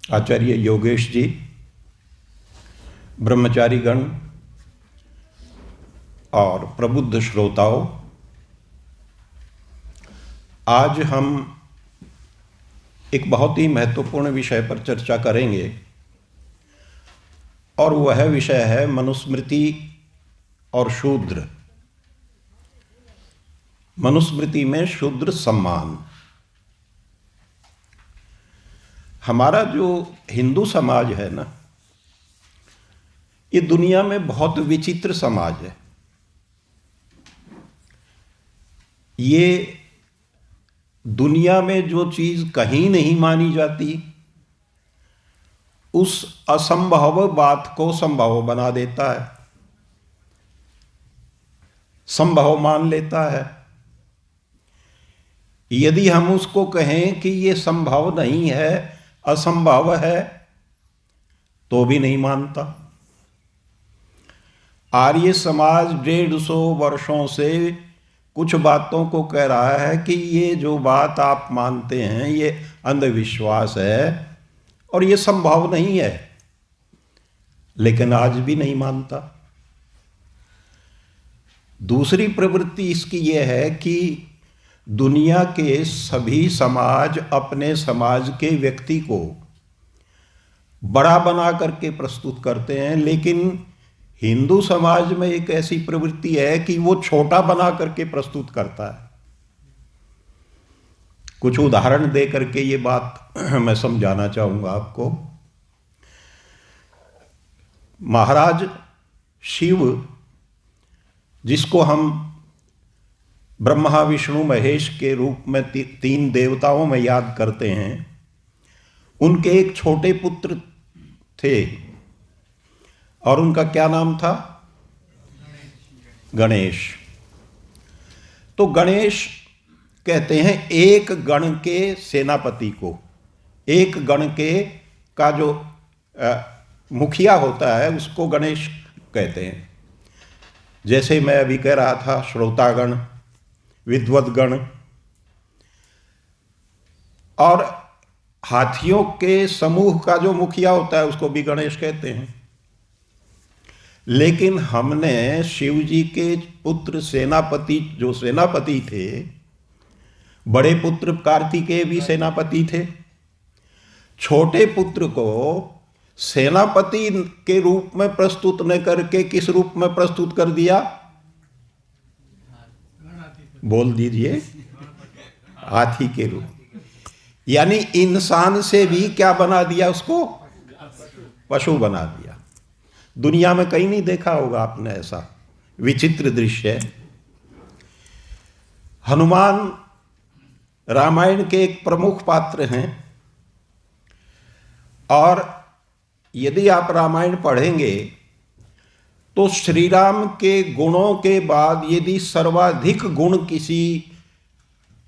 आचार्य योगेश जी, ब्रह्मचारीगण और प्रबुद्ध श्रोताओं, आज हम एक बहुत ही महत्वपूर्ण विषय पर चर्चा करेंगे और वह विषय है मनुस्मृति और शूद्र। मनुस्मृति में शूद्र सम्मान। हमारा जो हिंदू समाज है ना, ये दुनिया में बहुत विचित्र समाज है। ये दुनिया में जो चीज कहीं नहीं मानी जाती, उस असंभव बात को संभव बना देता है, संभव मान लेता है। यदि हम उसको कहें कि ये संभव नहीं है, असंभव है, तो भी नहीं मानता। आर्य समाज 150 वर्षों से कुछ बातों को कह रहा है कि ये जो बात आप मानते हैं ये अंधविश्वास है और ये संभव नहीं है, लेकिन आज भी नहीं मानता। दूसरी प्रवृत्ति इसकी यह है कि दुनिया के सभी समाज अपने समाज के व्यक्ति को बड़ा बना करके प्रस्तुत करते हैं, लेकिन हिंदू समाज में एक ऐसी प्रवृत्ति है कि वो छोटा बना करके प्रस्तुत करता है। कुछ उदाहरण दे करके ये बात मैं समझाना चाहूंगा आपको। महाराज शिव, जिसको हम ब्रह्मा विष्णु महेश के रूप में तीन देवताओं में याद करते हैं, उनके एक छोटे पुत्र थे और उनका क्या नाम था? गणेश। तो गणेश कहते हैं एक गण के सेनापति को, एक गण के का जो मुखिया होता है उसको गणेश कहते हैं। जैसे मैं अभी कह रहा था, श्रोतागण, विद्वद्गण, और हाथियों के समूह का जो मुखिया होता है उसको भी गणेश कहते हैं। लेकिन हमने शिव जी के पुत्र सेनापति, जो सेनापति थे, बड़े पुत्र कार्तिकेय भी सेनापति थे, छोटे पुत्र को सेनापति के रूप में प्रस्तुत न करके किस रूप में प्रस्तुत कर दिया? बोल दीजिए। हाथी के रूप। यानी इंसान से भी क्या बना दिया उसको? पशु बना दिया। दुनिया में कहीं नहीं देखा होगा आपने ऐसा विचित्र दृश्य। हनुमान रामायण के एक प्रमुख पात्र हैं, और यदि आप रामायण पढ़ेंगे तो श्री राम के गुणों के बाद यदि सर्वाधिक गुण किसी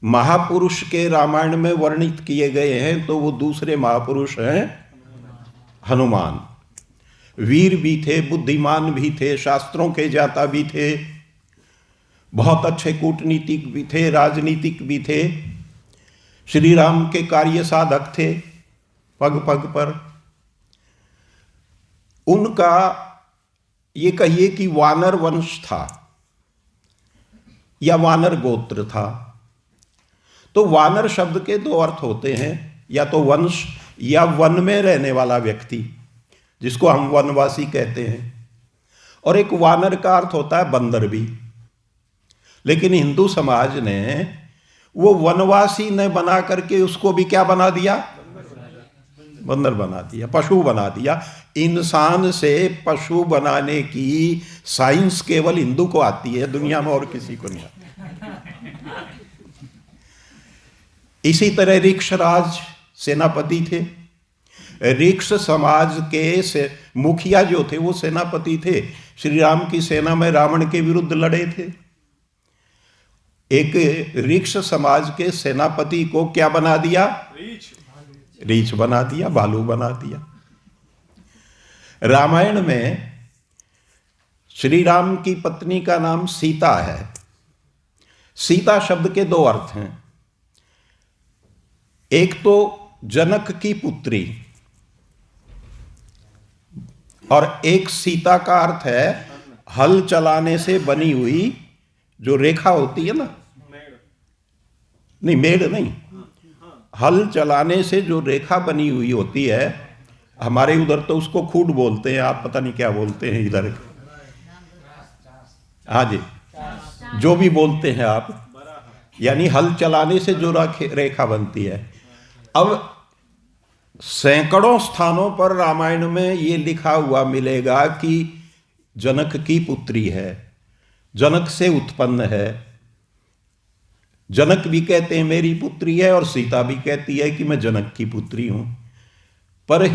महापुरुष के रामायण में वर्णित किए गए हैं तो वो दूसरे महापुरुष हैं हनुमान। वीर भी थे, बुद्धिमान भी थे, शास्त्रों के ज्ञाता भी थे, बहुत अच्छे कूटनीतिक भी थे, राजनीतिक भी थे, श्री राम के कार्य साधक थे पग पग पर। उनका ये कहिए कि वानर वंश था या वानर गोत्र था। तो वानर शब्द के दो अर्थ होते हैं, या तो वंश या वन में रहने वाला व्यक्ति, जिसको हम वनवासी कहते हैं, और एक वानर का अर्थ होता है बंदर भी। लेकिन हिंदू समाज ने वो वनवासी ने बना करके उसको भी क्या बना दिया? बंदर बना दिया, पशु बना दिया। इंसान से पशु बनाने की साइंस केवल हिंदू को आती है, दुनिया में और किसी को नहीं आती। इसी तरह ऋक्षराज सेनापति थे। ऋक्ष समाज के मुखिया जो थे वो सेनापति थे। श्री राम की सेना में रावण के विरुद्ध लड़े थे। एक ऋक्ष समाज के सेनापति को क्या बना दिया? रीछ बना दिया, भालू बना दिया। रामायण में श्री राम की पत्नी का नाम सीता है। सीता शब्द के दो अर्थ हैं। एक तो जनक की पुत्री, और एक सीता का अर्थ है हल चलाने से बनी हुई जो रेखा होती है ना, नहीं मेड़ नहीं, हल चलाने से जो रेखा बनी हुई होती है, हमारे उधर तो उसको खूड बोलते हैं, आप पता नहीं क्या बोलते हैं इधर। हाँ जी, जो भी बोलते हैं आप, यानी हल चलाने से जो रेखा बनती है। अब सैकड़ों स्थानों पर रामायण में ये लिखा हुआ मिलेगा कि जनक की पुत्री है, जनक से उत्पन्न है। जनक भी कहते हैं मेरी पुत्री है, और सीता भी कहती है कि मैं जनक की पुत्री हूं। पर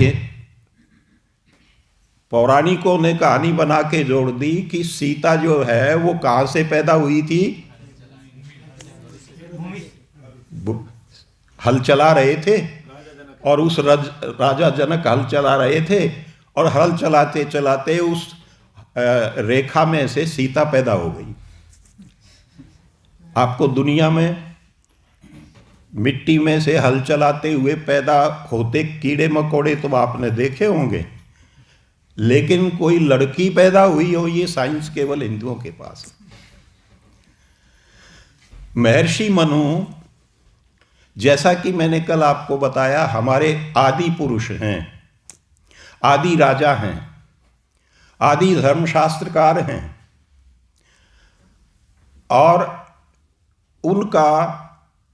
पौराणिकों ने कहानी बना के जोड़ दी कि सीता जो है वो कहां से पैदा हुई थी? हल चला रहे थे, और उस राजा जनक हल चला रहे थे, और हल चलाते चलाते उस रेखा में से सीता पैदा हो गई। आपको दुनिया में मिट्टी में से हल चलाते हुए पैदा होते कीड़े मकोड़े तो आपने देखे होंगे, लेकिन कोई लड़की पैदा हुई हो, ये साइंस केवल हिंदुओं के पास है। महर्षि मनु, जैसा कि मैंने कल आपको बताया, हमारे आदि पुरुष हैं, आदि राजा हैं, आदि धर्मशास्त्रकार हैं, और उनका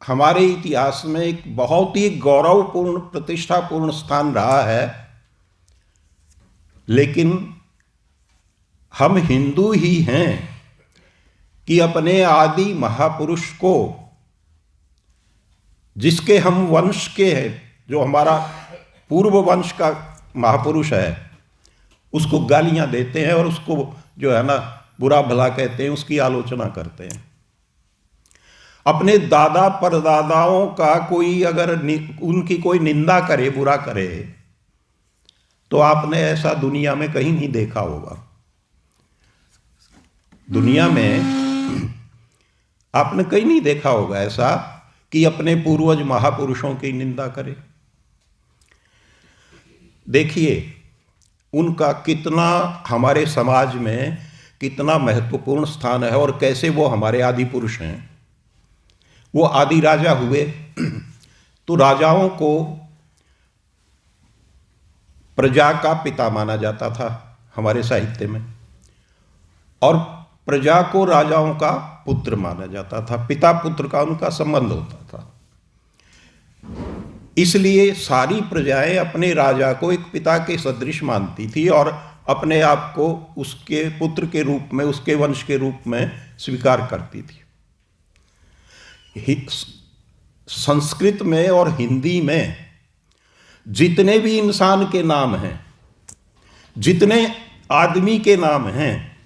हमारे इतिहास में एक बहुत ही गौरवपूर्ण प्रतिष्ठापूर्ण स्थान रहा है। लेकिन हम हिंदू ही हैं कि अपने आदि महापुरुष को, जिसके हम वंश के हैं, जो हमारा पूर्व वंश का महापुरुष है, उसको गालियां देते हैं और उसको जो है ना बुरा भला कहते हैं, उसकी आलोचना करते हैं। अपने दादा परदादाओं का कोई अगर उनकी कोई निंदा करे, बुरा करे, तो आपने ऐसा दुनिया में कहीं नहीं देखा होगा। दुनिया में आपने कहीं नहीं देखा होगा ऐसा कि अपने पूर्वज महापुरुषों की निंदा करे। देखिए उनका कितना हमारे समाज में कितना महत्वपूर्ण स्थान है, और कैसे वो हमारे आदि पुरुष हैं। वो आदि राजा हुए, तो राजाओं को प्रजा का पिता माना जाता था हमारे साहित्य में, और प्रजा को राजाओं का पुत्र माना जाता था। पिता पुत्र का उनका संबंध होता था। इसलिए सारी प्रजाएं अपने राजा को एक पिता के सदृश मानती थी, और अपने आप को उसके पुत्र के रूप में, उसके वंश के रूप में स्वीकार करती थी। संस्कृत में और हिंदी में जितने भी इंसान के नाम हैं, जितने आदमी के नाम हैं,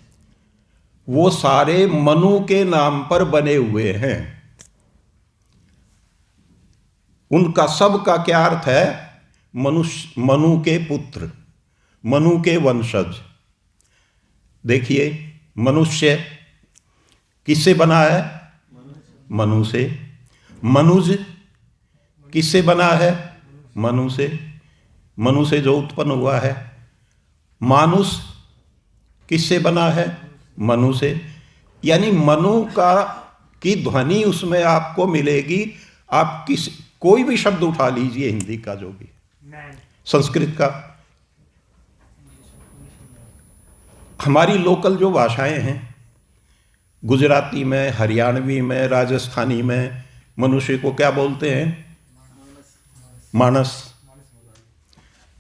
वो सारे मनु के नाम पर बने हुए हैं। उनका सब का क्या अर्थ है? मनुष्य, मनु के पुत्र, मनु के वंशज। देखिए मनुष्य किससे बना है? मनु से। मनुज किससे बना है? मनु से। मनु से जो उत्पन्न हुआ है। मानुष किससे बना है? मनु से। यानी मनु का की ध्वनि उसमें आपको मिलेगी। आप कोई भी शब्द उठा लीजिए, हिंदी का जो भी, संस्कृत का, हमारी लोकल जो भाषाएं हैं, गुजराती में, हरियाणवी में, राजस्थानी में, मनुष्य को क्या बोलते हैं? मानस।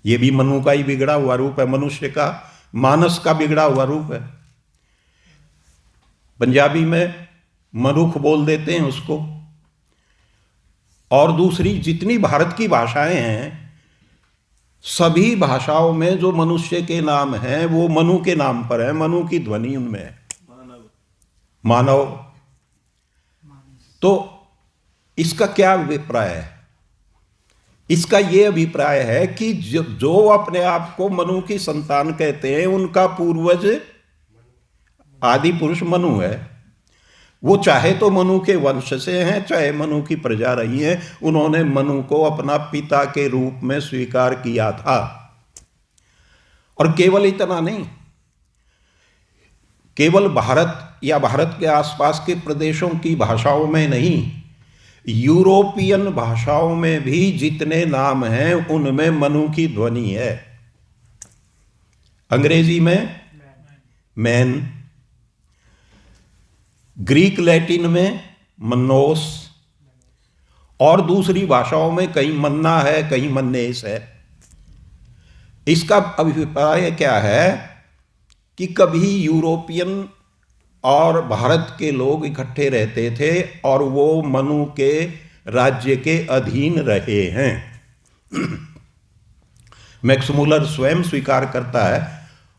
ये भी मनु का ही बिगड़ा हुआ रूप है, मनुष्य का मानस का बिगड़ा हुआ रूप है। पंजाबी में मनुख बोल देते हैं उसको। और दूसरी जितनी भारत की भाषाएं हैं, सभी भाषाओं में जो मनुष्य के नाम हैं वो मनु के नाम पर है। मनु की ध्वनि उनमें है, मानव। तो इसका क्या अभिप्राय है? इसका यह अभिप्राय है कि जो अपने आप को मनु की संतान कहते हैं, उनका पूर्वज आदि पुरुष मनु है। वो चाहे तो मनु के वंश से हैं, चाहे मनु की प्रजा रही है, उन्होंने मनु को अपना पिता के रूप में स्वीकार किया था। और केवल इतना नहीं, केवल भारत या भारत के आसपास के प्रदेशों की भाषाओं में नहीं, यूरोपियन भाषाओं में भी जितने नाम हैं उनमें मनु की ध्वनि है। अंग्रेजी में मैन, ग्रीक लैटिन में मन्नोस, और दूसरी भाषाओं में कहीं मन्ना है, कहीं मन्नेस है। इसका अभिप्राय क्या है कि कभी यूरोपियन और भारत के लोग इकट्ठे रहते थे और वो मनु के राज्य के अधीन रहे हैं। मैक्स मुलर स्वयं स्वीकार करता है,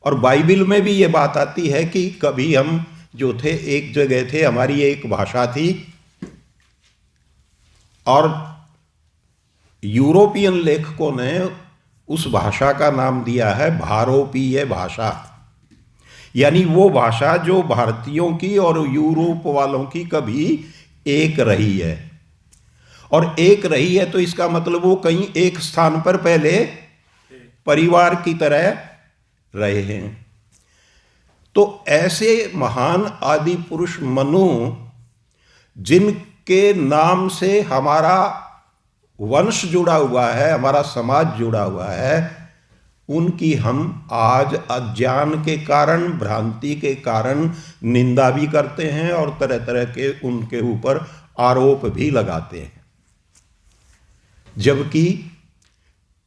और बाइबिल में भी ये बात आती है कि कभी हम जो थे एक जगह थे, हमारी एक भाषा थी, और यूरोपियन लेखकों ने उस भाषा का नाम दिया है भारोपीय भाषा, यानी वो भाषा जो भारतीयों की और यूरोप वालों की कभी एक रही है। और एक रही है तो इसका मतलब वो कहीं एक स्थान पर पहले परिवार की तरह रहे हैं। तो ऐसे महान आदि पुरुष मनु, जिनके नाम से हमारा वंश जुड़ा हुआ है, हमारा समाज जुड़ा हुआ है, उनकी हम आज अज्ञान के कारण, भ्रांति के कारण निंदा भी करते हैं और तरह तरह के उनके ऊपर आरोप भी लगाते हैं, जबकि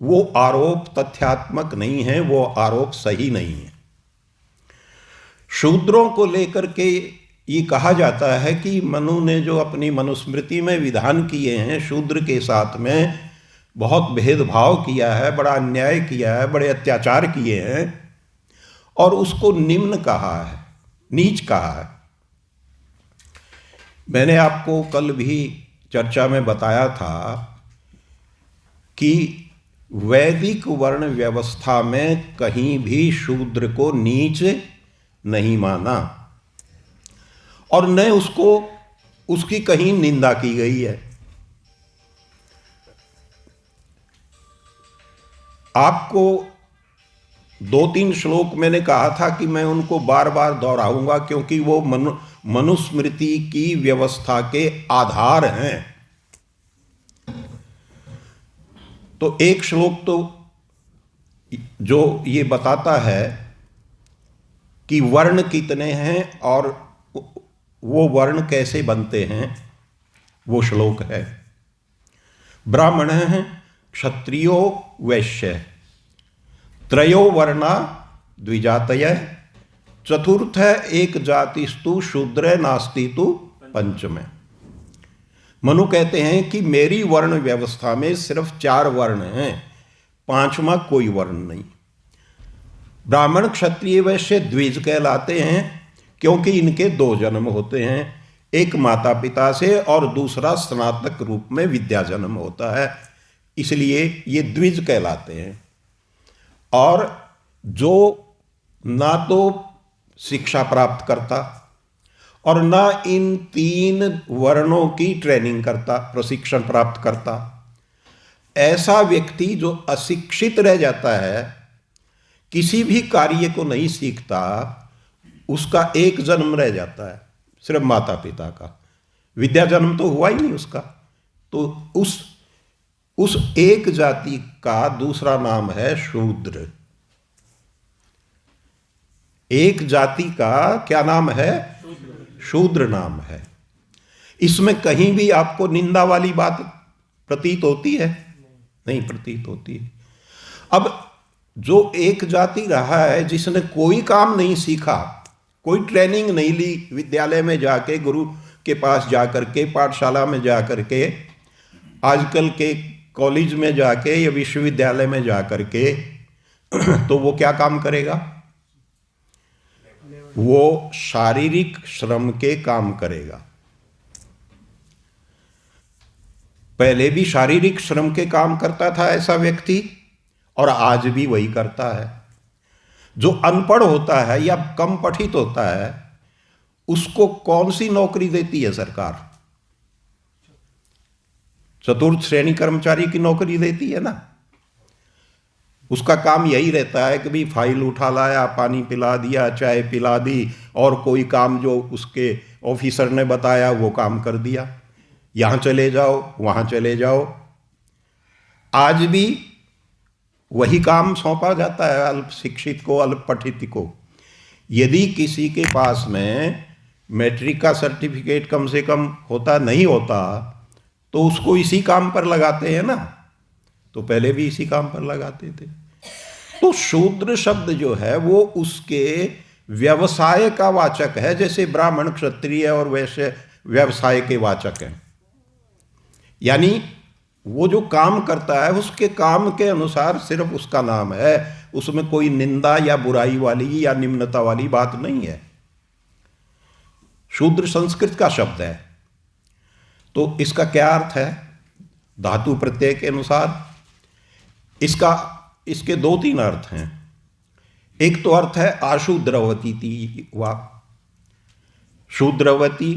वो आरोप तथ्यात्मक नहीं है, वो आरोप सही नहीं है। शूद्रों को लेकर के ये कहा जाता है कि मनु ने जो अपनी मनुस्मृति में विधान किए हैं, शूद्र के साथ में बहुत भेदभाव किया है, बड़ा अन्याय किया है, बड़े अत्याचार किए हैं, और उसको निम्न कहा है, नीच कहा है। मैंने आपको कल भी चर्चा में बताया था कि वैदिक वर्ण व्यवस्था में कहीं भी शूद्र को नीच नहीं माना और न उसको उसकी कहीं निंदा की गई है। आपको 2-3 श्लोक मैंने कहा था कि मैं उनको बार बार दोहराऊंगा, क्योंकि वो मनुस्मृति की व्यवस्था के आधार हैं। तो एक श्लोक तो जो ये बताता है कि वर्ण कितने हैं और वो वर्ण कैसे बनते हैं, वो श्लोक है। ब्राह्मण हैं, क्षत्रियो वैश्य, त्रयो वर्णा द्विजातय, चतुर्थ एक जातिस्तु शूद्र नास्ति तु पंचम। मनु कहते हैं कि मेरी वर्ण व्यवस्था में सिर्फ 4 वर्ण हैं, 5वां कोई वर्ण नहीं। ब्राह्मण क्षत्रिय वैश्य द्विज कहलाते हैं क्योंकि इनके 2 जन्म होते हैं, एक माता पिता से और दूसरा स्नातक रूप में विद्या जन्म होता है, इसलिए ये द्विज कहलाते हैं। और जो ना तो शिक्षा प्राप्त करता और ना इन 3 वर्णों की ट्रेनिंग करता, प्रशिक्षण प्राप्त करता, ऐसा व्यक्ति जो अशिक्षित रह जाता है, किसी भी कार्य को नहीं सीखता, उसका एक जन्म रह जाता है, सिर्फ माता पिता का, विद्या जन्म तो हुआ ही नहीं उसका। तो उस एक जाति का दूसरा नाम है शूद्र। एक जाति का क्या नाम है? शूद्र नाम है। इसमें कहीं भी आपको निंदा वाली बात प्रतीत होती है? नहीं प्रतीत होती है। अब जो एक जाति रहा है जिसने कोई काम नहीं सीखा, कोई ट्रेनिंग नहीं ली, विद्यालय में जाके, गुरु के पास जाकर के, पाठशाला में जाकर के, आजकल के कॉलेज में जाके या विश्वविद्यालय में जाकर के, तो वो क्या काम करेगा? वो शारीरिक श्रम के काम करेगा। पहले भी शारीरिक श्रम के काम करता था ऐसा व्यक्ति, और आज भी वही करता है। जो अनपढ़ होता है या कम पठित होता है, उसको कौन सी नौकरी देती है सरकार? चतुर्थ श्रेणी कर्मचारी की नौकरी देती है ना। उसका काम यही रहता है कि भाई फाइल उठा लाया, पानी पिला दिया, चाय पिला दी, और कोई काम जो उसके ऑफिसर ने बताया वो काम कर दिया। यहाँ चले जाओ, वहाँ चले जाओ। आज भी वही काम सौंपा जाता है अल्प शिक्षित को, अल्प पठित को। यदि किसी के पास में मैट्रिक का सर्टिफिकेट कम से कम होता, नहीं होता, तो उसको इसी काम पर लगाते हैं ना। तो पहले भी इसी काम पर लगाते थे। तो शूद्र शब्द जो है वो उसके व्यवसाय का वाचक है, जैसे ब्राह्मण, क्षत्रिय और वैश्य व्यवसाय के वाचक हैं। यानी वो जो काम करता है उसके काम के अनुसार सिर्फ उसका नाम है, उसमें कोई निंदा या बुराई वाली या निम्नता वाली बात नहीं है। शूद्र संस्कृत का शब्द है। तो इसका क्या अर्थ है? धातु प्रत्यय के अनुसार इसके 2-3 अर्थ हैं। एक तो अर्थ है आशूद्रवती वा, शूद्रवती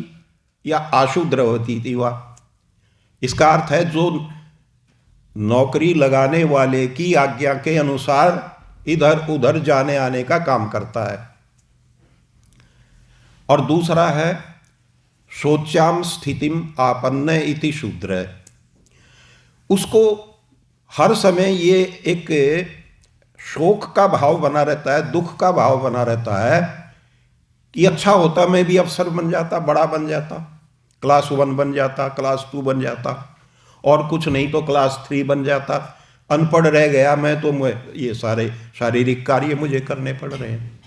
या आशूद्रवती वा। इसका अर्थ है जो नौकरी लगाने वाले की आज्ञा के अनुसार इधर उधर जाने आने का काम करता है। और दूसरा है शोच्याम स्थितिम आपन्न इति शूद्र। उसको हर समय ये एक शोक का भाव बना रहता है, दुख का भाव बना रहता है कि अच्छा होता मैं भी अफसर बन जाता, बड़ा बन जाता, क्लास 1 बन जाता, क्लास 2 बन जाता, और कुछ नहीं तो क्लास 3 बन जाता। अनपढ़ रह गया मैं तो ये सारे शारीरिक कार्य मुझे करने पड़ रहे हैं।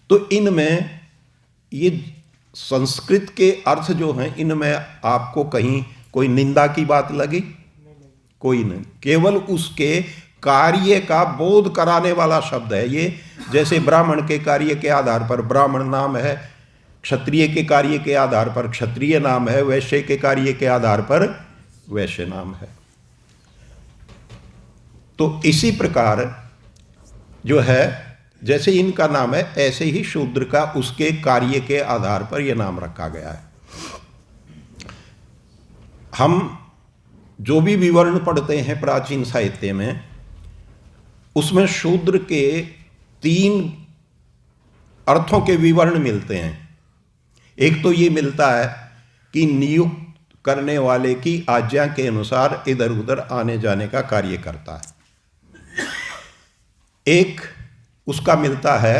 तो इनमें ये संस्कृत के अर्थ जो हैं, इनमें आपको कहीं कोई निंदा की बात लगी? कोई नहीं। केवल उसके कार्य का बोध कराने वाला शब्द है ये। जैसे ब्राह्मण के कार्य के आधार पर ब्राह्मण नाम है, क्षत्रिय के कार्य के आधार पर क्षत्रिय नाम है, वैश्य के कार्य के आधार पर वैश्य नाम है। तो इसी प्रकार जो है, जैसे इनका नाम है, ऐसे ही शूद्र का उसके कार्य के आधार पर यह नाम रखा गया है। हम जो भी विवरण पढ़ते हैं प्राचीन साहित्य में, उसमें शूद्र के 3 अर्थों के विवरण मिलते हैं। एक तो ये मिलता है कि नियुक्त करने वाले की आज्ञा के अनुसार इधर उधर आने जाने का कार्य करता है। एक उसका मिलता है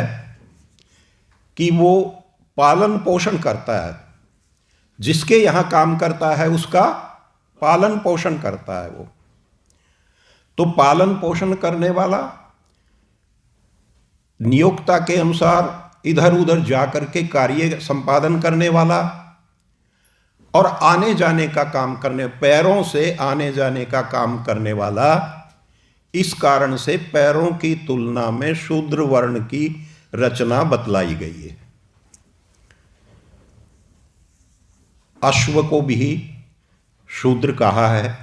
कि वो पालन पोषण करता है, जिसके यहां काम करता है उसका पालन पोषण करता है वो। तो पालन पोषण करने वाला, नियोक्ता के अनुसार इधर उधर जाकर के कार्य संपादन करने वाला, और आने जाने का काम करने, पैरों से आने जाने का काम करने वाला। इस कारण से पैरों की तुलना में शूद्र वर्ण की रचना बतलाई गई है। अश्व को भी शूद्र कहा है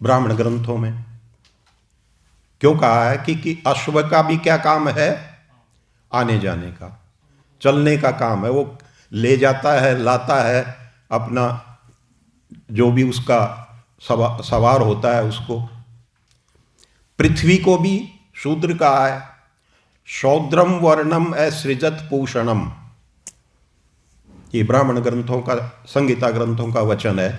ब्राह्मण ग्रंथों में। क्यों कहा है? कि अश्व का भी क्या काम है? आने जाने का, चलने का काम है। वो ले जाता है, लाता है अपना जो भी उसका सवार होता है उसको। पृथ्वी को भी शूद्र कहा है। शौद्रम वर्णम असृजत पूषणम, ये ब्राह्मण ग्रंथों का, संहिता ग्रंथों का वचन है।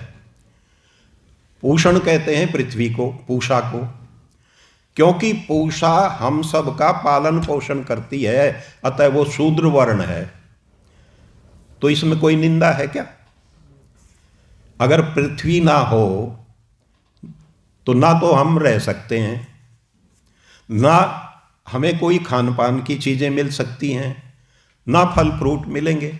पूषण कहते हैं पृथ्वी को, पूषा को, क्योंकि पूषा हम सब का पालन पोषण करती है, अतः वो शूद्र वर्ण है। तो इसमें कोई निंदा है क्या? अगर पृथ्वी ना हो तो ना तो हम रह सकते हैं, ना हमें कोई खान पान की चीजें मिल सकती हैं, ना फल फ्रूट मिलेंगे।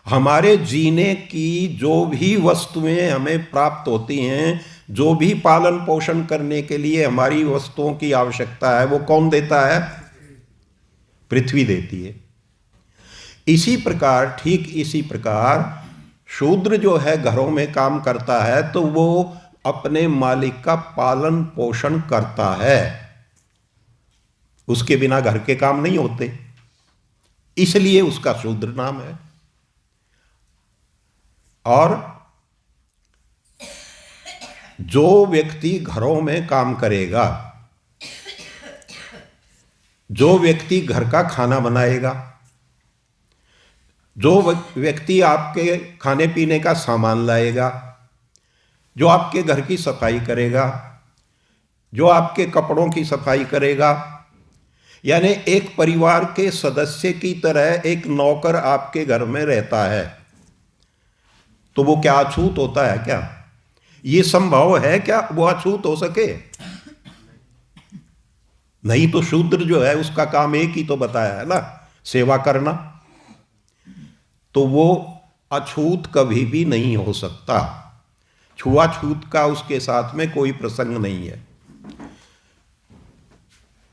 हमारे जीने की जो भी वस्तुएं हमें प्राप्त होती हैं, जो भी पालन पोषण करने के लिए हमारी वस्तुओं की आवश्यकता है, वो कौन देता है? पृथ्वी देती है। इसी प्रकार, ठीक इसी प्रकार शूद्र जो है घरों में काम करता है, तो वो अपने मालिक का पालन पोषण करता है। उसके बिना घर के काम नहीं होते, इसलिए उसका शूद्र नाम है। और जो व्यक्ति घरों में काम करेगा जो व्यक्ति घर का खाना बनाएगा, जो व्यक्ति आपके खाने पीने का सामान लाएगा, जो आपके घर की सफाई करेगा, जो आपके कपड़ों की सफाई करेगा, यानी एक परिवार के सदस्य की तरह एक नौकर आपके घर में रहता है, तो वो क्या अछूत होता है? क्या ये संभव है क्या वो अछूत हो सके? नहीं तो शूद्र जो है उसका काम एक ही तो बताया है ना, सेवा करना। तो वो अछूत कभी भी नहीं हो सकता। छुआछूत का उसके साथ में कोई प्रसंग नहीं है।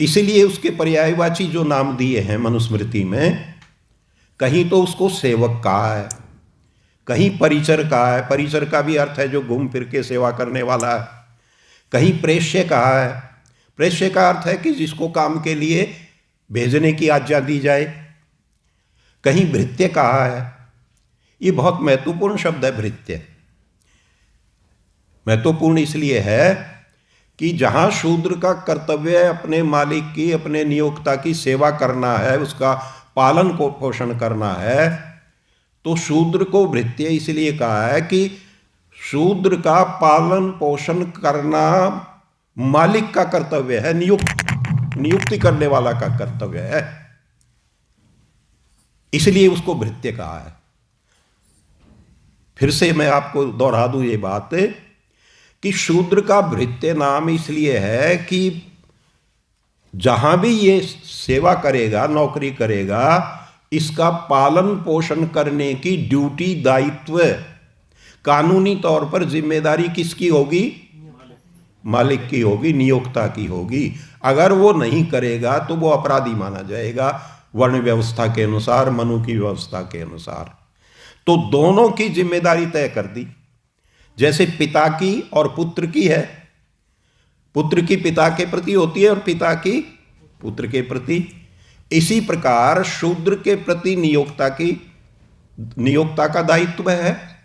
इसलिए उसके पर्यायवाची जो नाम दिए हैं मनुस्मृति में, कहीं तो उसको सेवक कहा है, कहीं परिचर कहा है, परिचर का भी अर्थ है जो घूम फिर के सेवा करने वाला है, कहीं प्रेष्य कहा है, प्रेष्य का अर्थ है कि जिसको काम के लिए भेजने की आज्ञा दी जाए, कहीं भृत्य कहा है। ये बहुत महत्वपूर्ण शब्द है भृत्य। महत्वपूर्ण इसलिए है कि जहां शूद्र का कर्तव्य अपने मालिक की, अपने नियोक्ता की सेवा करना है, उसका पालन को पोषण करना है, तो शूद्र को भृत्य इसलिए कहा है कि शूद्र का पालन पोषण करना मालिक का कर्तव्य है, नियुक्ति करने वाला का कर्तव्य है, इसलिए उसको भृत्य कहा है। फिर से मैं आपको दोहरा दूं ये बात कि शूद्र का भृत्य नाम इसलिए है कि जहां भी ये सेवा करेगा, नौकरी करेगा, इसका पालन पोषण करने की ड्यूटी, दायित्व, कानूनी तौर पर जिम्मेदारी किसकी होगी? मालिक की होगी, नियोक्ता की होगी। अगर वो नहीं करेगा तो वो अपराधी माना जाएगा वर्ण व्यवस्था के अनुसार, मनु की व्यवस्था के अनुसार। तो दोनों की जिम्मेदारी तय कर दी। जैसे पिता की और पुत्र की है, पुत्र की पिता के प्रति होती है और पिता की पुत्र के प्रति। इसी प्रकार शूद्र के प्रति नियोक्ता का दायित्व है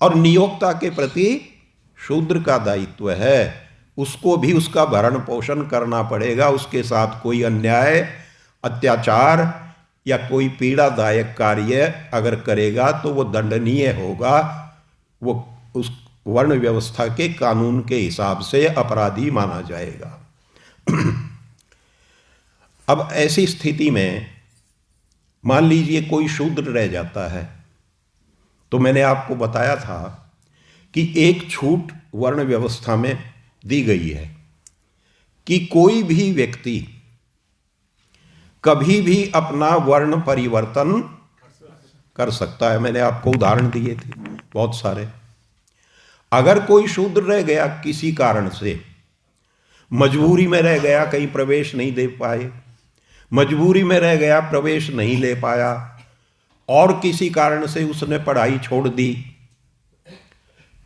और नियोक्ता के प्रति शूद्र का दायित्व है। उसको भी उसका भरण पोषण करना पड़ेगा। उसके साथ कोई अन्याय, अत्याचार या कोई पीड़ादायक कार्य अगर करेगा तो वो दंडनीय होगा, वो उस वर्ण व्यवस्था के कानून के हिसाब से अपराधी माना जाएगा। अब ऐसी स्थिति में मान लीजिए कोई शूद्र रह जाता है, तो मैंने आपको बताया था कि एक छूट वर्ण व्यवस्था में दी गई है कि कोई भी व्यक्ति कभी भी अपना वर्ण परिवर्तन कर सकता है। मैंने आपको उदाहरण दिए थे बहुत सारे। अगर कोई शूद्र रह गया किसी कारण से, मजबूरी में रह गया, कहीं प्रवेश नहीं दे पाए, मजबूरी में रह गया, प्रवेश नहीं ले पाया, और किसी कारण से उसने पढ़ाई छोड़ दी,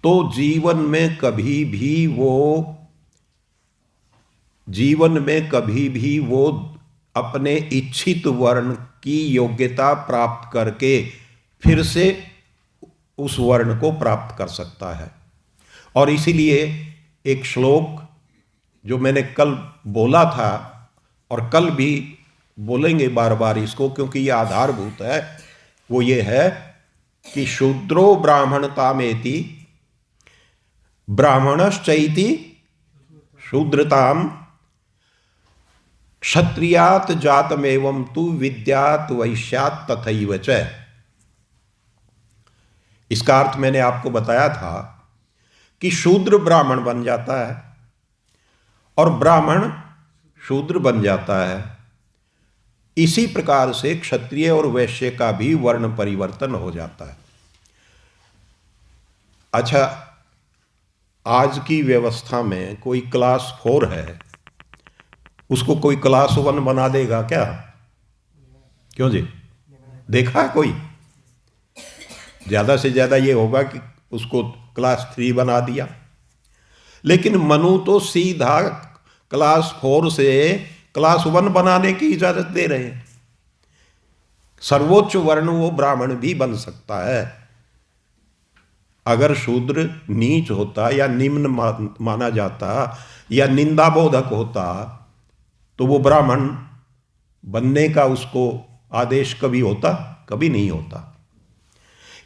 तो जीवन में कभी भी वो अपने इच्छित वर्ण की योग्यता प्राप्त करके फिर से उस वर्ण को प्राप्त कर सकता है। और इसीलिए एक श्लोक जो मैंने कल बोला था और कल भी बोलेंगे बार बार इसको, क्योंकि ये आधारभूत है, वो ये है कि शूद्रो ब्राह्मणतामेति ब्राह्मणश्चैति शूद्रताम क्षत्रियात् जातमेवं तु विद्यात् वैश्यात् तथैव च। इसका अर्थ मैंने आपको बताया था कि शूद्र ब्राह्मण बन जाता है और ब्राह्मण शूद्र बन जाता है। इसी प्रकार से क्षत्रिय और वैश्य का भी वर्ण परिवर्तन हो जाता है। अच्छा, आज की व्यवस्था में कोई क्लास 4 है, उसको कोई क्लास 1 बना देगा क्या? क्यों जी? देखा है कोई? ज्यादा से ज्यादा ये होगा कि उसको क्लास 3 बना दिया। लेकिन मनु तो सीधा क्लास 4 से क्लास 1 बनाने की इजाजत दे रहे हैं। सर्वोच्च वर्ण वो ब्राह्मण भी बन सकता है। अगर शूद्र नीच होता या निम्न माना जाता या निंदाबोधक होता तो वो ब्राह्मण बनने का उसको आदेश कभी होता? कभी नहीं होता।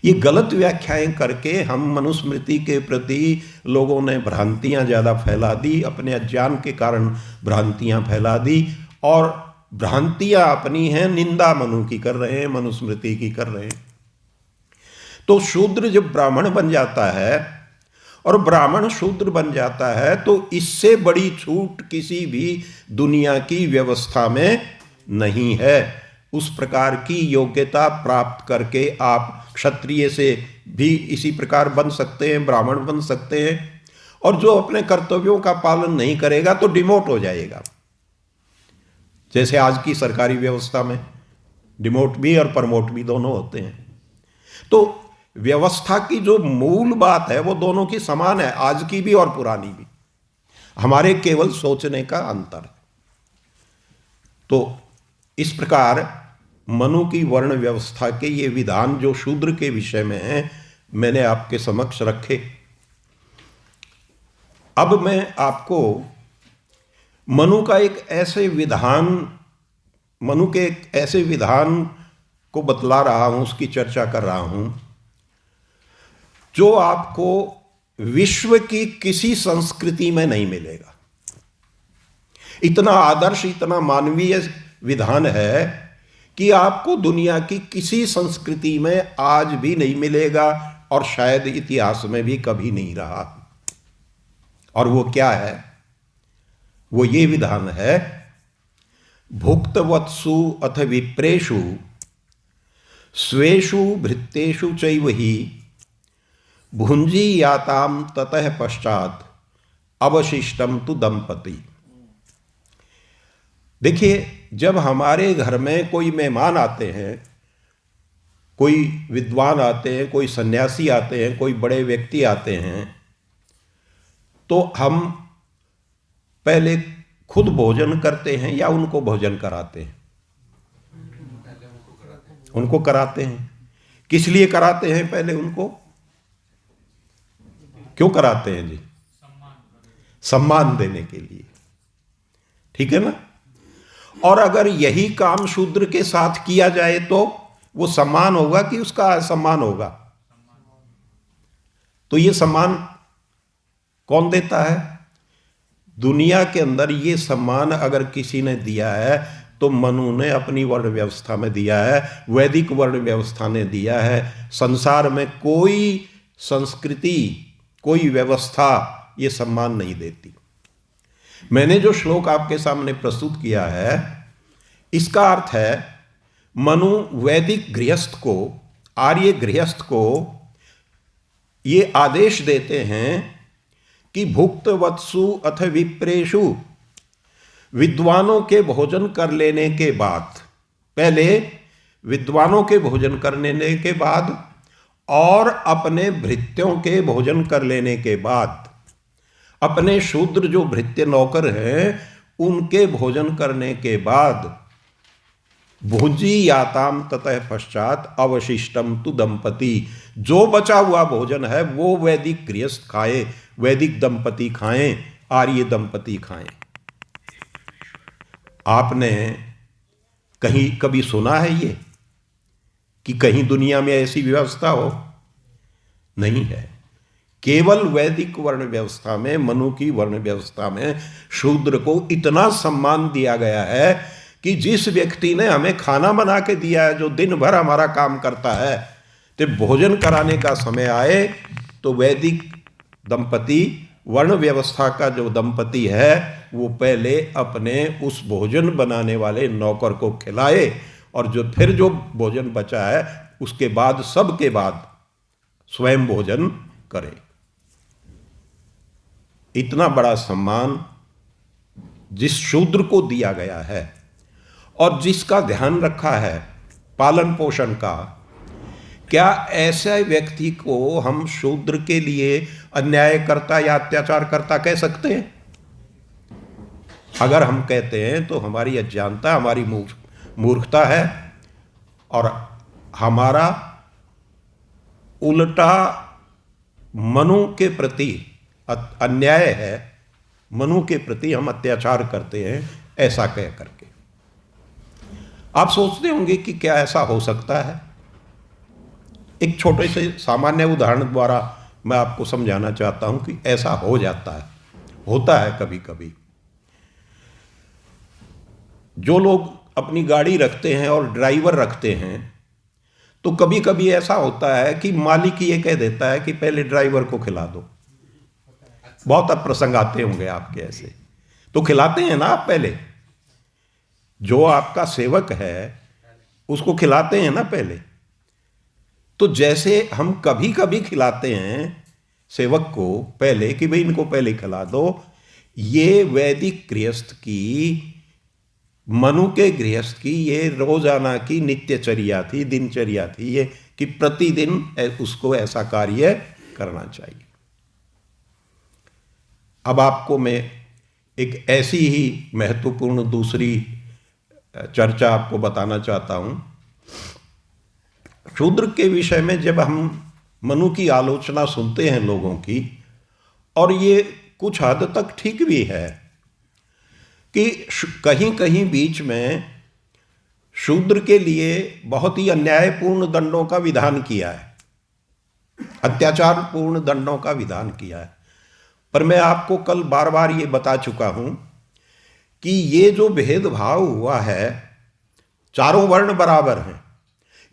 ये गलत व्याख्याएं करके हम मनुस्मृति के प्रति लोगों ने भ्रांतियां ज़्यादा फैला दी, अपने अज्ञान के कारण भ्रांतियां फैला दी, और भ्रांतियां अपनी हैं निंदा मनु की कर रहे हैं, मनुस्मृति की कर रहे हैं। तो शूद्र जब ब्राह्मण बन जाता है और ब्राह्मण शूद्र बन जाता है तो इससे बड़ी छूट किसी भी दुनिया की व्यवस्था में नहीं है। उस प्रकार की योग्यता प्राप्त करके आप क्षत्रिय से भी इसी प्रकार बन सकते हैं, ब्राह्मण बन सकते हैं, और जो अपने कर्तव्यों का पालन नहीं करेगा तो डिमोट हो जाएगा। जैसे आज की सरकारी व्यवस्था में डिमोट भी और प्रमोट भी दोनों होते हैं। तो व्यवस्था की जो मूल बात है वो दोनों की समान है, आज की भी और पुरानी भी। हमारे केवल सोचने का अंतर है। तो इस प्रकार मनु की वर्ण व्यवस्था के ये विधान जो शूद्र के विषय में हैं, मैंने आपके समक्ष रखे। अब मैं आपको मनु का एक ऐसे विधान, मनु के एक ऐसे विधान को बतला रहा हूं, उसकी चर्चा कर रहा हूं, जो आपको विश्व की किसी संस्कृति में नहीं मिलेगा। इतना आदर्श, इतना मानवीय विधान है कि आपको दुनिया की किसी संस्कृति में आज भी नहीं मिलेगा, और शायद इतिहास में भी कभी नहीं रहा। और वो क्या है? वो ये विधान है, भुक्तवत्सु अथ विप्रेषु स्वेषु भृत्येषु चैव हि भुंजी याताम ततः पश्चात अवशिष्टम तु दंपति। देखिए, जब हमारे घर में कोई मेहमान आते हैं, कोई विद्वान आते हैं, कोई सन्यासी आते हैं, कोई बड़े व्यक्ति आते हैं, तो हम पहले खुद भोजन करते हैं या उनको भोजन कराते हैं? उनको कराते हैं। किस लिए कराते हैं पहले उनको? क्यों कराते हैं जी? सम्मान देने के लिए। ठीक है ना? और अगर यही काम शूद्र के साथ किया जाए तो वो सम्मान होगा कि उसका असम्मान होगा? तो ये सम्मान कौन देता है? दुनिया के अंदर ये सम्मान अगर किसी ने दिया है तो मनु ने अपनी वर्ण व्यवस्था में दिया है, वैदिक वर्ण व्यवस्था ने दिया है। संसार में कोई संस्कृति, कोई व्यवस्था ये सम्मान नहीं देती। मैंने जो श्लोक आपके सामने प्रस्तुत किया है, इसका अर्थ है मनु वैदिक गृहस्थ को, आर्य गृहस्थ को ये आदेश देते हैं कि भुक्त वत्सु अथ विप्रेषु, विद्वानों के भोजन कर लेने के बाद, पहले विद्वानों के भोजन कर लेने के बाद और अपने भृत्यों के भोजन कर लेने के बाद, अपने शूद्र जो भृत्य नौकर हैं उनके भोजन करने के बाद, भुंजी याताम ततः पश्चात अवशिष्टम तु दंपति, जो बचा हुआ भोजन है वो वैदिक गृहस्थ खाए, वैदिक दंपति खाएं, आर्य दंपति खाएं। आपने कहीं कभी सुना है ये कि कहीं दुनिया में ऐसी व्यवस्था हो? नहीं है। केवल वैदिक वर्ण व्यवस्था में, मनु की वर्ण व्यवस्था में शूद्र को इतना सम्मान दिया गया है कि जिस व्यक्ति ने हमें खाना बना के दिया है, जो दिन भर हमारा काम करता है, तो भोजन कराने का समय आए तो वैदिक दंपति, वर्ण व्यवस्था का जो दंपति है, वो पहले अपने उस भोजन बनाने वाले नौकर को खिलाए, और जो भोजन बचा है उसके बाद, सबके बाद स्वयं भोजन करे। इतना बड़ा सम्मान जिस शूद्र को दिया गया है और जिसका ध्यान रखा है पालन पोषण का, क्या ऐसे व्यक्ति को हम शूद्र के लिए अन्यायकर्ता या अत्याचार करता कह सकते हैं? अगर हम कहते हैं तो हमारी अज्ञानता, हमारी मूर्खता है, और हमारा उल्टा मनु के प्रति अन्याय है, मनु के प्रति हम अत्याचार करते हैं, ऐसा कह करके। आप सोचते होंगे कि क्या ऐसा हो सकता है? एक छोटे से सामान्य उदाहरण द्वारा मैं आपको समझाना चाहता हूं कि ऐसा हो जाता है, होता है कभी कभी। जो लोग अपनी गाड़ी रखते हैं और ड्राइवर रखते हैं, तो कभी कभी ऐसा होता है कि मालिक ये कह देता है कि पहले ड्राइवर को खिला दो। बहुत अब प्रसंग आते होंगे आपके ऐसे, तो खिलाते हैं ना आप पहले। जो आपका सेवक है उसको खिलाते हैं ना पहले। तो जैसे हम कभी कभी खिलाते हैं सेवक को पहले कि भाई इनको पहले खिला दो, ये वैदिक गृहस्थ की, मनु के गृहस्थ की ये रोजाना की नित्यचर्या थी, दिनचर्या थी ये, कि प्रतिदिन उसको ऐसा कार्य करना चाहिए। अब आपको मैं एक ऐसी ही महत्वपूर्ण दूसरी चर्चा आपको बताना चाहता हूं। शूद्र के विषय में जब हम मनु की आलोचना सुनते हैं लोगों की, और ये कुछ हद तक ठीक भी है कि कहीं कहीं बीच में शूद्र के लिए बहुत ही अन्यायपूर्ण दंडों का विधान किया है, अत्याचारपूर्ण दंडों का विधान किया है। पर मैं आपको कल बार बार ये बता चुका हूं कि ये जो भेदभाव हुआ है, चारों वर्ण बराबर हैं।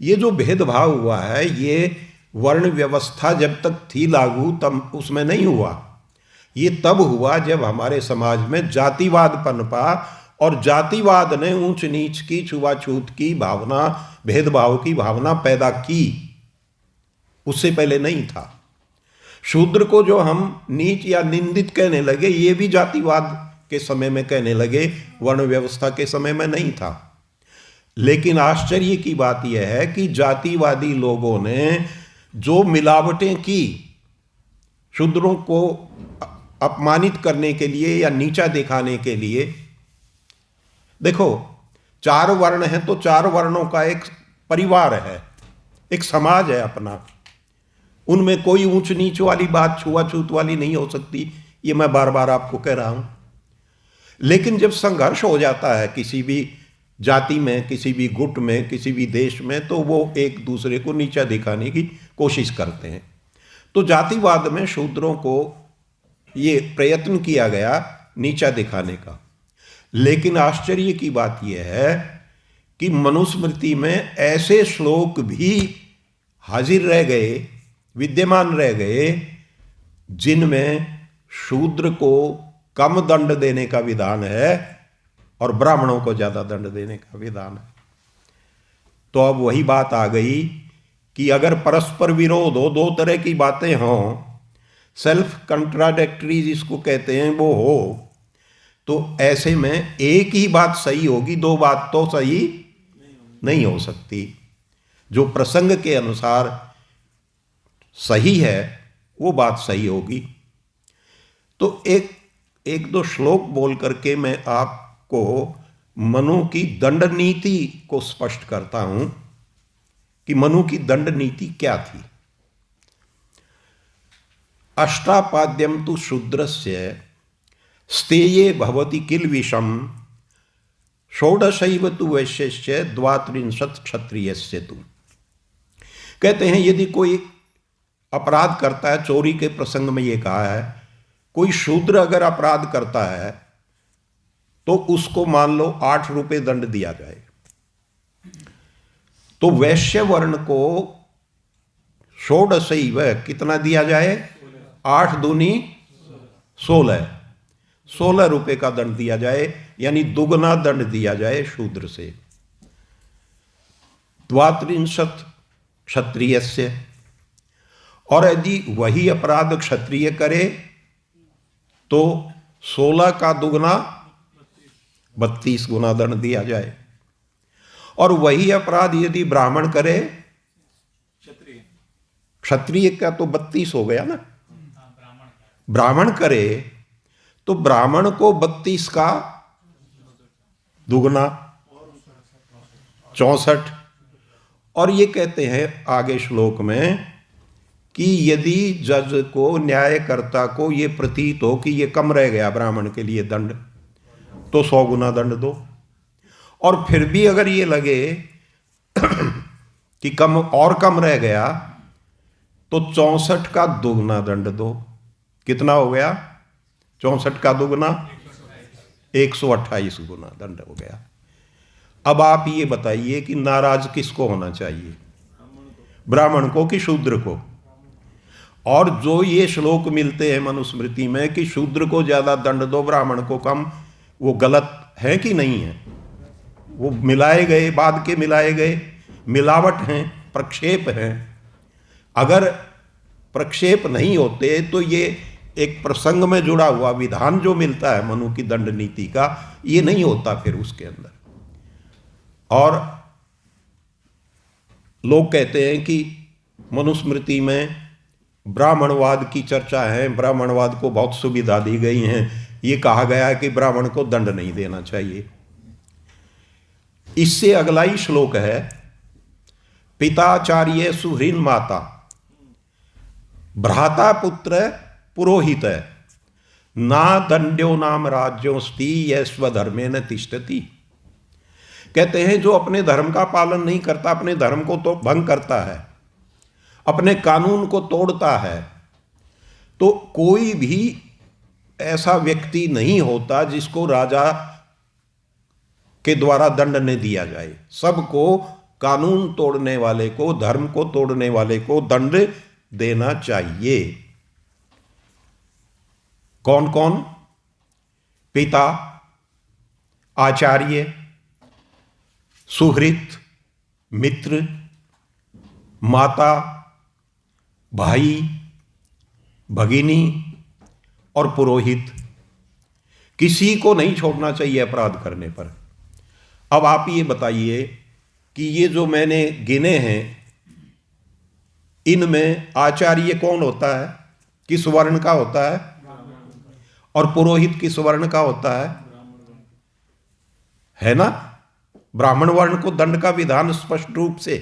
ये जो भेदभाव हुआ है, ये वर्ण व्यवस्था जब तक थी लागू तब उसमें नहीं हुआ। ये तब हुआ जब हमारे समाज में जातिवाद पनपा, और जातिवाद ने ऊंच नीच की, छुआछूत की भावना, भेदभाव की भावना पैदा की। उससे पहले नहीं था। शूद्र को जो हम नीच या निंदित कहने लगे, ये भी जातिवाद के समय में कहने लगे, वर्ण व्यवस्था के समय में नहीं था। लेकिन आश्चर्य की बात यह है कि जातिवादी लोगों ने जो मिलावटें की, शूद्रों को अपमानित करने के लिए या नीचा दिखाने के लिए। देखो, चार वर्ण हैं तो चार वर्णों का एक परिवार है, एक समाज है अपना। उनमें कोई ऊंच नीच वाली बात, छुआछूत वाली नहीं हो सकती, ये मैं बार बार आपको कह रहा हूं। लेकिन जब संघर्ष हो जाता है किसी भी जाति में, किसी भी गुट में, किसी भी देश में, तो वो एक दूसरे को नीचा दिखाने की कोशिश करते हैं। तो जातिवाद में शूद्रों को ये प्रयत्न किया गया नीचा दिखाने का। लेकिन आश्चर्य की बात यह है कि मनुस्मृति में ऐसे श्लोक भी हाजिर रह गए, विद्यमान रह गए, जिनमें शूद्र को कम दंड देने का विधान है और ब्राह्मणों को ज्यादा दंड देने का विधान है। तो अब वही बात आ गई कि अगर परस्पर विरोध हो, दो तरह की बातें हों, सेल्फ कंट्राडिक्टरी जिसको कहते हैं वो हो, तो ऐसे में एक ही बात सही होगी, दो बात तो सही नहीं हो सकती। जो प्रसंग के अनुसार सही है वो बात सही होगी। तो एक दो श्लोक बोल करके मैं आपको मनु की दंड नीति को स्पष्ट करता हूं कि मनु की दंड नीति क्या थी। अष्टापाद्यम तु शूद्रस्य स्तेये भवति किल विषम षोडशैव तु वैश्यस्य द्वात्रिंशत् क्षत्रियस्य तु। कहते हैं यदि कोई अपराध करता है, चोरी के प्रसंग में ये कहा है, कोई शूद्र अगर अपराध करता है तो उसको मान लो 8 रुपए दंड दिया जाए। तो वैश्य वर्ण को षोडशैव कितना दिया जाए? 8 दूनी 16 रुपए का दंड दिया जाए, यानी दुगना दंड दिया जाए शूद्र से। द्वात्रिंशत् क्षत्रियस्य, और यदि वही अपराध क्षत्रिय करे तो 16 का दुगना 32 गुना दंड दिया जाए। और वही अपराध यदि ब्राह्मण करे, क्षत्रिय का तो 32 हो गया ना, ब्राह्मण करे तो ब्राह्मण को 32 का दुगना 64। और ये कहते हैं आगे श्लोक में कि यदि जज को, न्यायकर्ता को ये प्रतीत हो कि ये कम रह गया ब्राह्मण के लिए दंड, तो 100 गुना दंड दो। और फिर भी अगर ये लगे कि कम और कम रह गया तो 64 का दुगना दंड दो। कितना हो गया? 64 का दुगना 128 गुना दंड हो गया। अब आप ये बताइए कि नाराज किसको होना चाहिए, ब्राह्मण को कि शूद्र को? और जो ये श्लोक मिलते हैं मनुस्मृति में कि शूद्र को ज्यादा दंड दो ब्राह्मण को कम, वो गलत है कि नहीं है? वो मिलाए गए, बाद के मिलाए गए मिलावट हैं, प्रक्षेप हैं। अगर प्रक्षेप नहीं होते तो ये एक प्रसंग में जुड़ा हुआ विधान जो मिलता है मनु की दंड नीति का, ये नहीं होता फिर उसके अंदर। और लोग कहते हैं कि मनुस्मृति में ब्राह्मणवाद की चर्चा है, ब्राह्मणवाद को बहुत सुविधा दी गई है, ये कहा गया है कि ब्राह्मण को दंड नहीं देना चाहिए। इससे अगला ही श्लोक है, पिताचार्य सुहृन माता भ्राता पुत्र पुरोहित ना दंड्यो नाम राज्योस्ति ये स्वधर्मेन तिष्ठति। कहते हैं जो अपने धर्म का पालन नहीं करता, अपने धर्म को तो भंग करता है, अपने कानून को तोड़ता है, तो कोई भी ऐसा व्यक्ति नहीं होता जिसको राजा के द्वारा दंड न दिया जाए। सबको, कानून तोड़ने वाले को, धर्म को तोड़ने वाले को दंड देना चाहिए। कौन कौन? पिता, आचार्य, सुहृत, मित्र, माता, भाई, भगिनी और पुरोहित। किसी को नहीं छोड़ना चाहिए अपराध करने पर। अब आप ये बताइए कि ये जो मैंने गिने हैं, इनमें आचार्य कौन होता है, किस वर्ण का होता है? और पुरोहित किस वर्ण का होता है ना? ब्राह्मण वर्ण को दंड का विधान स्पष्ट रूप से।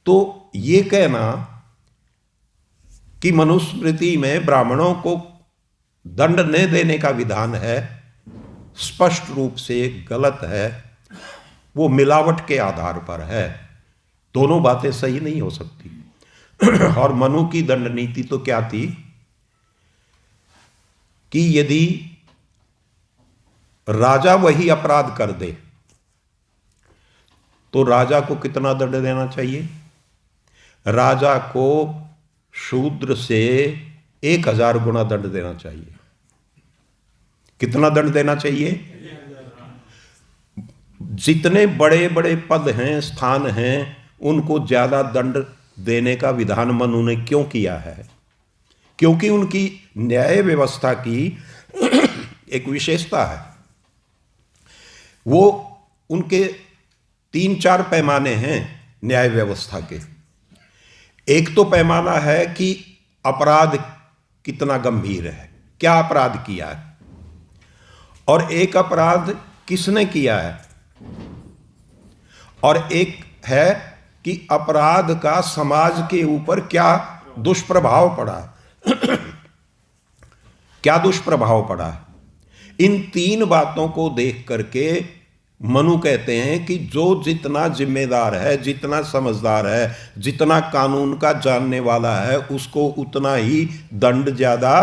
तो ये कहना कि मनुस्मृति में ब्राह्मणों को दंड न देने का विधान है, स्पष्ट रूप से गलत है। वो मिलावट के आधार पर है। दोनों बातें सही नहीं हो सकती। और मनु की दंड नीति तो क्या थी कि यदि राजा वही अपराध कर दे तो राजा को कितना दंड देना चाहिए? राजा को शूद्र से 1000 गुना दंड देना चाहिए। कितना दंड देना चाहिए? जितने बड़े बड़े पद हैं, स्थान हैं, उनको ज्यादा दंड देने का विधान मनु ने क्यों किया है? क्योंकि उनकी न्याय व्यवस्था की एक विशेषता है। वो उनके 3-4 पैमाने हैं न्याय व्यवस्था के। एक तो पैमाना है कि अपराध कितना गंभीर है, क्या अपराध किया है, और एक अपराध किसने किया है, और एक है कि अपराध का समाज के ऊपर क्या दुष्प्रभाव पड़ा है। क्या दुष्प्रभाव पड़ा है? इन 3 बातों को देख करके मनु कहते हैं कि जो जितना जिम्मेदार है, जितना समझदार है, जितना कानून का जानने वाला है, उसको उतना ही दंड ज्यादा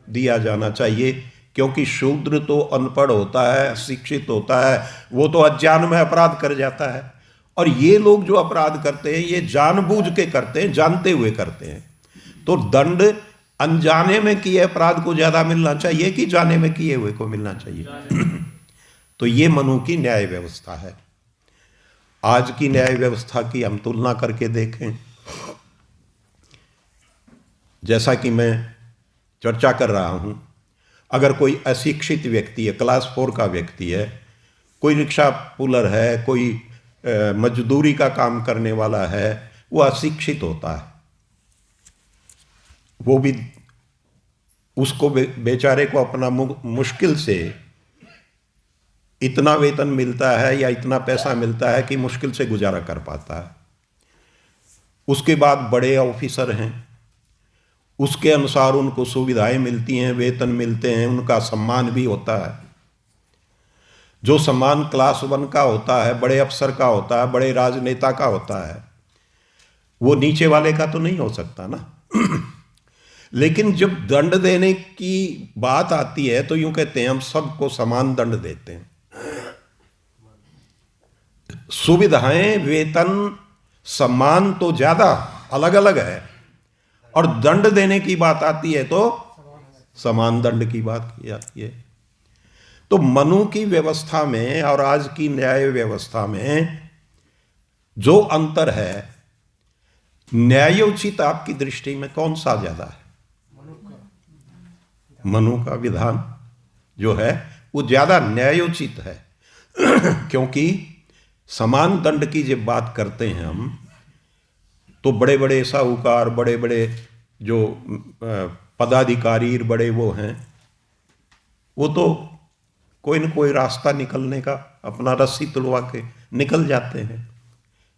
दिया जाना चाहिए। क्योंकि शूद्र तो अनपढ़ होता है, अशिक्षित होता है, वो तो अज्ञान में अपराध कर जाता है। और ये लोग जो अपराध करते हैं ये जानबूझ के करते हैं, जानते हुए करते हैं। तो दंड अनजाने में किए अपराध को ज्यादा मिलना चाहिए कि जाने में किए हुए को मिलना चाहिए। तो ये मनु की न्याय व्यवस्था है। आज की न्याय व्यवस्था की हम तुलना करके देखें। जैसा कि मैं चर्चा कर रहा हूं, अगर कोई अशिक्षित व्यक्ति है, क्लास 4 का व्यक्ति है, कोई रिक्शा पुलर है, कोई मजदूरी का काम करने वाला है, वो अशिक्षित होता है। वो भी, उसको बेचारे को अपना मुश्किल से इतना वेतन मिलता है या इतना पैसा मिलता है कि मुश्किल से गुजारा कर पाता है। उसके बाद बड़े ऑफिसर हैं, उसके अनुसार उनको सुविधाएं मिलती हैं, वेतन मिलते हैं, उनका सम्मान भी होता है। जो सम्मान क्लास 1 का होता है, बड़े अफसर का होता है, बड़े राजनेता का होता है, वो नीचे वाले का तो नहीं हो सकता ना। लेकिन जब दंड देने की बात आती है तो यूं कहते हैं हम सबको समान दंड देते हैं। सुविधाएं, वेतन, सम्मान तो ज्यादा अलग अलग है, और दंड देने की बात आती है तो समान दंड की बात की जाती है। तो मनु की व्यवस्था में और आज की न्याय व्यवस्था में जो अंतर है, न्यायोचित आपकी दृष्टि में कौन सा ज्यादा है? मनु का विधान जो है वो ज्यादा न्यायोचित है। क्योंकि समान दंड की जब बात करते हैं हम, तो बड़े बड़े साहूकार, बड़े बड़े जो पदाधिकारी, बड़े वो हैं, वो तो कोई न कोई रास्ता निकलने का अपना रस्सी तुड़वा के निकल जाते हैं।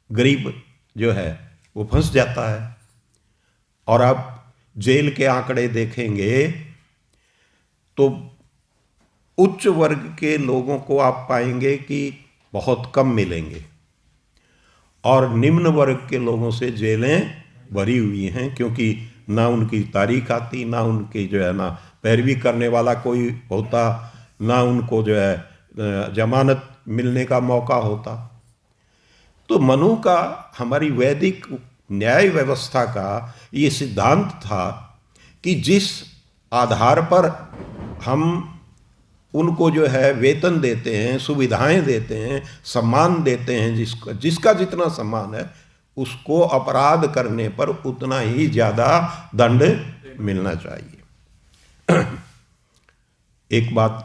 गरीब जो है वो फंस जाता है। और आप जेल के आंकड़े देखेंगे तो उच्च वर्ग के लोगों को आप पाएंगे कि बहुत कम मिलेंगे, और निम्न वर्ग के लोगों से जेलें भरी हुई हैं, क्योंकि ना उनकी तारीख आती, ना उनकी जो है ना पैरवी करने वाला कोई होता, ना उनको जो है जमानत मिलने का मौका होता। तो मनु का, हमारी वैदिक न्याय व्यवस्था का ये सिद्धांत था कि जिस आधार पर हम उनको जो है वेतन देते हैं, सुविधाएं देते हैं, सम्मान देते हैं, जिसका जितना सम्मान है, उसको अपराध करने पर उतना ही ज्यादा दंड मिलना चाहिए। एक बात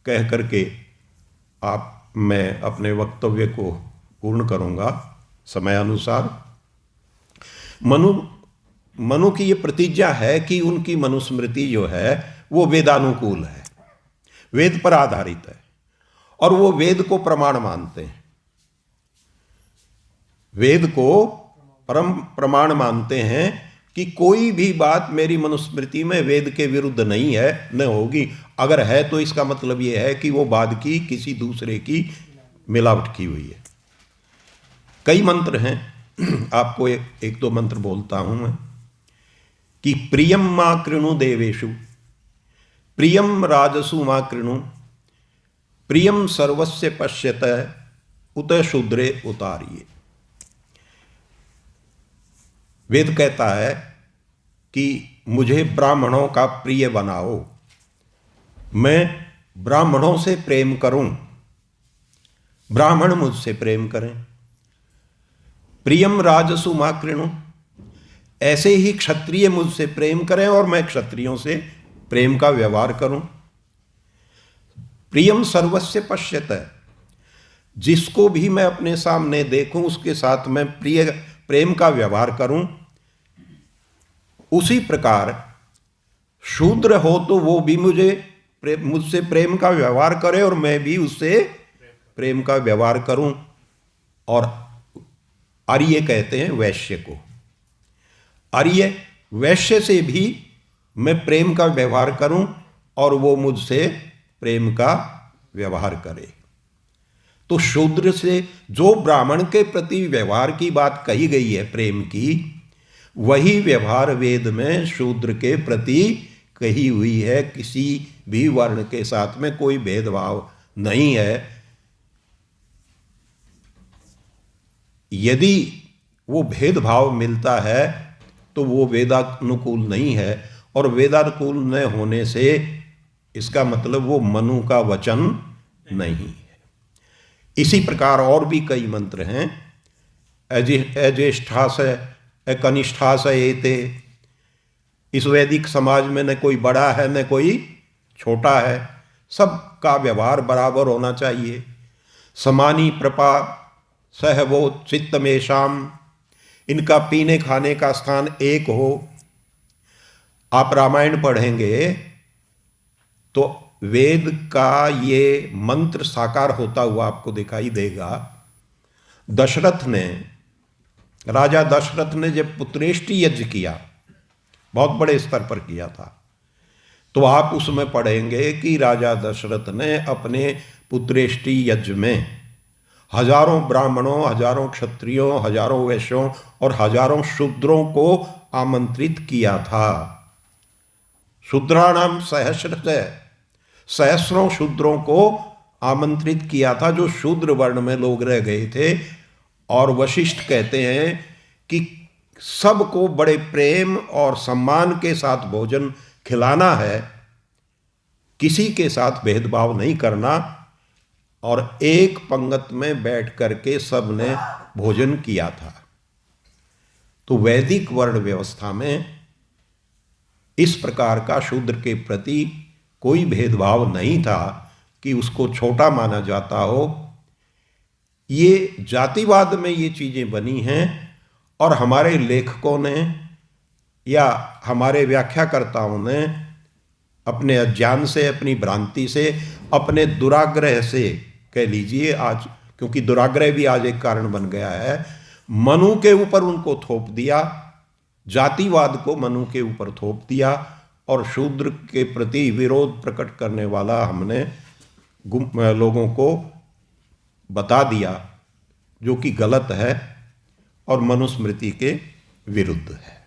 कह करके मैं अपने वक्तव्य को पूर्ण करूंगा समयानुसार। मनु की ये प्रतिज्ञा है कि उनकी मनुस्मृति जो है वो वेदानुकूल है, वेद पर आधारित है, और वो वेद को प्रमाण मानते हैं, वेद को परम प्रमाण मानते हैं कि कोई भी बात मेरी मनुस्मृति में वेद के विरुद्ध नहीं है, न होगी। अगर है तो इसका मतलब ये है कि वो बाद की किसी दूसरे की मिलावट की हुई है। कई मंत्र हैं, आपको एक दो मंत्र बोलता हूं मैं, कि प्रियम मा कृणु देवेषु, प्रियम राजसु मा कृणु, प्रियम सर्वस्य पश्यत उत शूद्रे उतारिये। वेद कहता है कि मुझे ब्राह्मणों का प्रिय बनाओ, मैं ब्राह्मणों से प्रेम करूं, ब्राह्मण मुझसे प्रेम करें। प्रियम राजसु मा कृणु, ऐसे ही क्षत्रिय मुझसे प्रेम करें और मैं क्षत्रियों से प्रेम का व्यवहार करूं। प्रियम सर्वस्य पश्यत, जिसको भी मैं अपने सामने देखूं उसके साथ मैं प्रेम का व्यवहार करूं। उसी प्रकार शूद्र हो तो वो भी मुझसे प्रेम का व्यवहार करे और मैं भी उससे प्रेम का व्यवहार करूं। और आर्य कहते हैं वैश्य को, आर्य वैश्य से भी मैं प्रेम का व्यवहार करूं और वो मुझसे प्रेम का व्यवहार करे। तो शूद्र से जो ब्राह्मण के प्रति व्यवहार की बात कही गई है प्रेम की, वही व्यवहार वेद में शूद्र के प्रति कही हुई है। किसी भी वर्ण के साथ में कोई भेदभाव नहीं है। यदि वो भेदभाव मिलता है तो वो वेदानुकूल नहीं है, और वेदानुकूल न होने से इसका मतलब वो मनु का वचन नहीं है। इसी प्रकार और भी कई मंत्र हैं। अज्येष्ठास कनिष्ठास एते, इस वैदिक समाज में न कोई बड़ा है न कोई छोटा है, सबका व्यवहार बराबर होना चाहिए। समानी प्रपा सहवो चित्तमेशाम, इनका पीने खाने का स्थान एक हो। आप रामायण पढ़ेंगे तो वेद का ये मंत्र साकार होता हुआ आपको दिखाई देगा। दशरथ ने, राजा दशरथ ने जब पुत्रेष्टि यज्ञ किया, बहुत बड़े स्तर पर किया था, तो आप उसमें पढ़ेंगे कि राजा दशरथ ने अपने पुत्रेष्टि यज्ञ में हजारों ब्राह्मणों, हजारों क्षत्रियों, हजारों वैश्यों और हजारों शूद्रों को आमंत्रित किया था। शूद्राणाम सहस्रश, सहस्रों शूद्रों को आमंत्रित किया था जो शूद्र वर्ण में लोग रह गए थे। और वशिष्ठ कहते हैं कि सबको बड़े प्रेम और सम्मान के साथ भोजन खिलाना है, किसी के साथ भेदभाव नहीं करना, और एक पंक्ति में बैठ करके सब ने भोजन किया था। तो वैदिक वर्ण व्यवस्था में इस प्रकार का शूद्र के प्रति कोई भेदभाव नहीं था कि उसको छोटा माना जाता हो। ये जातिवाद में ये चीजें बनी हैं और हमारे लेखकों ने या हमारे व्याख्याकर्ताओं ने अपने अज्ञान से, अपनी भ्रांति से, अपने दुराग्रह से कह लीजिए आज, क्योंकि दुराग्रह भी आज एक कारण बन गया है, मनु के ऊपर उनको थोप दिया, जातिवाद को मनु के ऊपर थोप दिया और शूद्र के प्रति विरोध प्रकट करने वाला हमने लोगों को बता दिया, जो कि गलत है और मनुस्मृति के विरुद्ध है।